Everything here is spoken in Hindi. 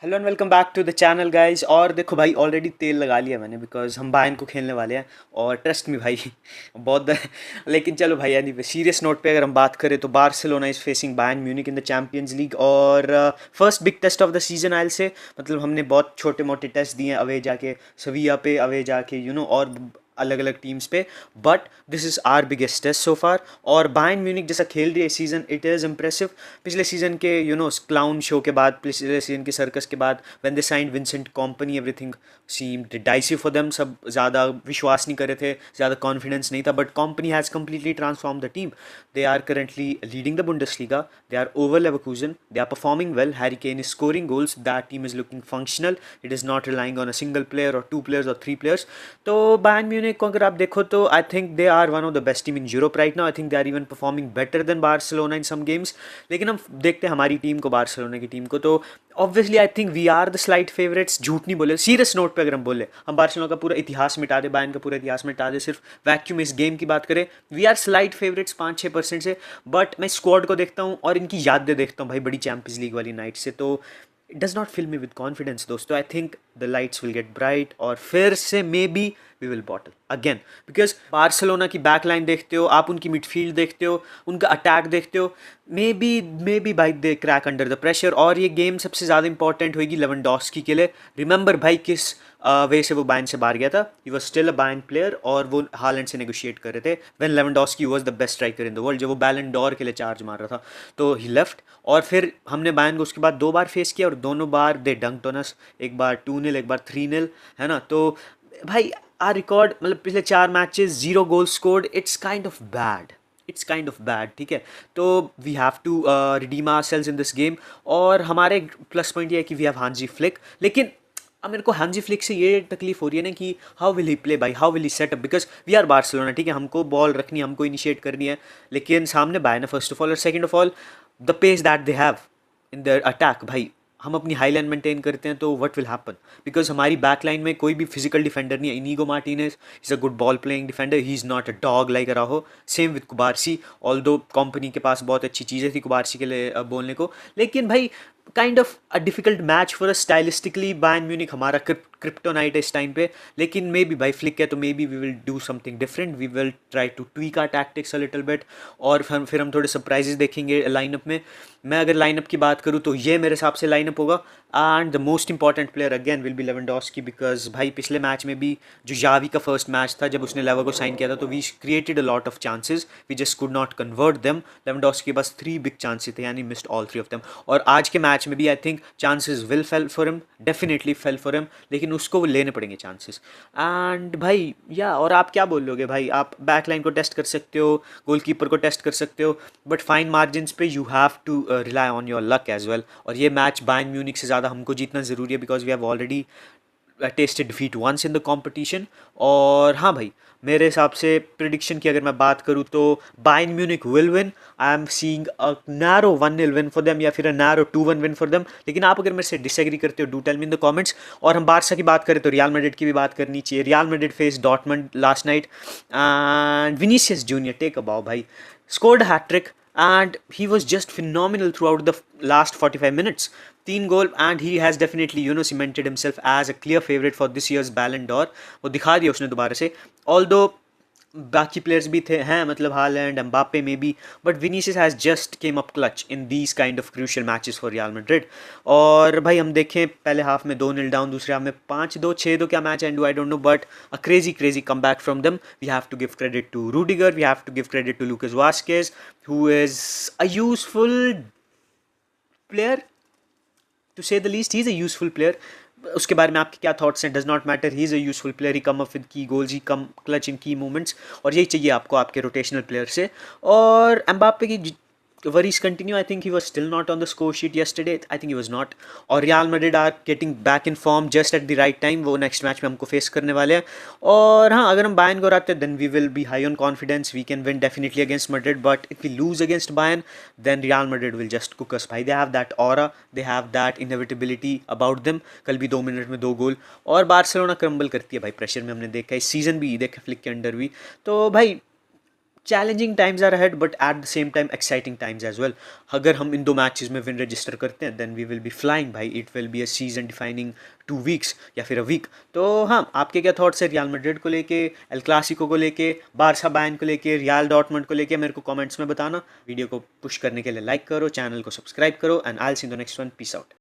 Hello and welcome back to the channel guys. और देखो भाई, ऑलरेडी तेल लगा लिया मैंने बिकॉज हम बायर्न को खेलने वाले हैं। और ट्रस्ट मी भाई बहुत लेकिन चलो भाई, यानी सीरियस नोट पे अगर हम बात करें तो Barcelona is facing Bayern Munich in the Champions League. और first big test of the season आयल से, मतलब हमने बहुत छोटे मोटे टेस्ट दिए हैं अवे जाके सविया पे, अवे जाके और अलग अलग टीम्स पे। But this is our biggest test so far. और बायर्न म्यूनिक जैसा खेल रही है सीजन, इट इज़ इम्प्रेसिव। पिछले सीजन के क्लाउन शो के बाद, पिछले सीजन के सर्कस के बाद, when they signed Vincent Kompany, everything seemed dicey for them. सब ज़्यादा विश्वास नहीं कर रहे थे, ज़्यादा कॉन्फिडेंस नहीं था, but Kompany has completely transform the team. They are currently leading the Bundesliga, they are over Leverkusen, they are performing well, Harry Kane is scoring goals, that team is looking functional, it is not relying on a single player और टू प्लेयर्स और थ्री प्लेयर्स। तो बायर्न म्यूनिक को अगर आप देखो तो I think they are one of the best team in Europe right now. I think they are even performing better than Barcelona in some games. लेकिन हम देखते हैं हमारी टीम को, बार्सिलोना की टीम को, तो obviously I think we are the slight favourites. झूठ नहीं बोले, सीरियस नोट पे अगर हम बोले, हम बार्सिलोना का पूरा इतिहास मिटा दे, बायर्न का पूरा इतिहास मिटा दे, सिर्फ वैक्यूम इस गेम की बात करें, वी आर स्लाइट फेवरेट्स 5-6% से। बट मैं स्क्वाड को देखता हूँ और इनकी यादें देखता हूँ भाई बड़ी चैंपियंस लीग वाली नाइट से, तो it does not fill me with confidence दोस्तों। I think the lights will get bright और फिर से maybe we will bottle again. Because Barcelona की बैक लाइन देखते हो आप, उनकी मिडफील्ड देखते हो, उनका अटैक देखते हो, मे बी भाई दे क्रैक अंडर द प्रेशर। और ये गेम सबसे ज़्यादा इंपॉर्टेंट होगी लेवेंडोस्की के लिए। रिमेंबर भाई किस वे से वो बायर्न से बाहर गया था। He was still a Bayern player और वो हालैंड से नेगोशिएट कर रहे थे when Lewandowski was the best striker in the world, जब वो बैलन डोर के लिए चार्ज मार रहा था, तो ही लेफ्ट। और फिर हमने बायर्न को उसके बाद 2 बार फेस किया और दोनों बार दे डंक्ड ऑन अस। एक बार 2-0, एक बार 3-0, है ना। तो भाई आर रिकॉर्ड, मतलब पिछले 4 matches 0 goal scored, it's kind of bad, it's kind of bad, ठीक है। तो we have to redeem ourselves in this game. और हमारे प्लस पॉइंट ये है कि वी हैव हांजी फ्लिक। लेकिन अब मेरे को हांजी फ्लिक से ये तकलीफ हो रही है ना कि हाउ विल ही प्ले भाई, how will he set up, because we are Barcelona, ठीक है, हमको बॉल रखनी है, हमको इनिशिएट करनी है। लेकिन सामने बायर्न है फर्स्ट ऑफ ऑल, और second of all the pace that they have in their attack भाई, हम अपनी हाई लाइन मेंटेन करते हैं तो व्हाट विल हैपन। बिकॉज हमारी बैक लाइन में कोई भी फिजिकल डिफेंडर नहीं है। Inigo Martinez is a good ball playing defender, he is not a dog like Araujo. Same with Cubarsi, although Kompany के पास बहुत अच्छी चीज़ें थी कुबारसी के लिए बोलने को। लेकिन भाई kind of a difficult match for us stylistically. Bayern Munich हमारा क्रिप्टोनाइट है इस टाइम पे। लेकिन मे बी भाई फ्लिक है तो maybe we will do something different, we will try to tweak our tactics a little bit. और फिर हम थोड़े सरप्राइजेस देखेंगे लाइनअप में। मैं अगर लाइनअप की बात करूँ तो ये मेरे हिसाब से लाइनअप होगा। And the most important player again will be Lewandowski, because भाई पिछले मैच में भी जो जावी का फर्स्ट मैच था जब उसने लेवर को साइन किया था, तो we created a lot of chances, we just could not convert them. Lewandowski के पास 3 बिग चांसेस थे, यानी मिस्ड ऑल 3 ऑफ देम। और आज के मैच में भी I think chances will fail for him, definitely fail for him, लेकिन उसको वो लेने पड़ेंगे चांसेस। एंड भाई या, और आप क्या बोल लोगे भाई, आप बैक लाइन को टेस्ट कर सकते हो, गोलकीपर को टेस्ट कर सकते हो, बट फाइन मार्जिन्स पे you have to rely on your luck as well. और ये मैच बायर्न म्यूनिक से ज़्यादा हमको जीतना ज़रूरी है, because we have already tested defeat once in the competition. और हाँ भाई, मेरे हिसाब से प्रिडिक्शन की अगर मैं बात करूँ तो Bayern Munich will win. I am seeing a narrow 1-0 win for them, या फिर a narrow 2-1 win for them. लेकिन आप अगर मेरे से डिसएग्री करते हो, do tell me in the comments. और हम बारसा की बात करें तो रियल मैड्रिड की भी बात करनी चाहिए। Real Madrid face Dortmund last night and Vinicius Junior take a bow भाई, scored a hat trick and he was just phenomenal throughout the last 45 minutes. 3 goal and he has definitely cemented himself as a clear favorite for this year's Ballon d'Or. वो दिखा दिया उसने दोबारा से। Although बाकी प्लेयर्स भी थे हैं, मतलब हालैंड, एम्बापे में भी, but Vinicius has just came up clutch in these kind of crucial matches for real Madrid. और भाई हम देखें पहले हाफ में 2-0 डाउन, दूसरे हाफ में 5-2, 6-2 क्या match and I don't know, but a crazy come back from them. We have to give credit to Rudiger, we have to give credit to Lucas Vazquez, who is a useful player to say the least. He is a useful player. उसके बारे में आपके क्या थॉट्स हैं, does not matter, he is a useful player, he come up with key goals, he come clutch इन की मोमेंट्स। और यही चाहिए आपको आपके रोटेशनल प्लेयर से। और एम्बाप्पे की worries continue. I think he was still not on the score sheet yesterday. I think he was not. और Real Madrid are getting back in form just at the right time. वो next match में हमको face करने वाले हैं। और हाँ, अगर हम बायर्न को हराते हैं then we will be high on confidence. We can win definitely against Madrid. But if we lose against Bayern, then Real Madrid will just cook us भाई। They have that aura, they have that inevitability about them. कल भी 2 मिनट में 2 गोल। और बार्सिलोना क्रम्बल करती है भाई प्रेशर में, हमने देखा इस सीज़न भी, देखा फ्लिक के अंडर भी। तो भाई challenging times are ahead but at the same time exciting times as well. अगर हम इन 2 मैचेस में विन रजिस्टर करते हैं then we will be flying भाई, it will be a season defining 2 weeks या फिर अ वीक। तो हाँ, आपके क्या थॉट्स है रियल मैड्रिड को लेके, एल क्लासिको को लेके, बारसा बायर्न को लेके, रियल डॉर्टमुंड को लेके? मेरे को कमेंट्स में बताना। वीडियो को पुश करने के लिए लाइक करो, चैनल को सब्सक्राइब करो and I will see you in the next one. Peace out.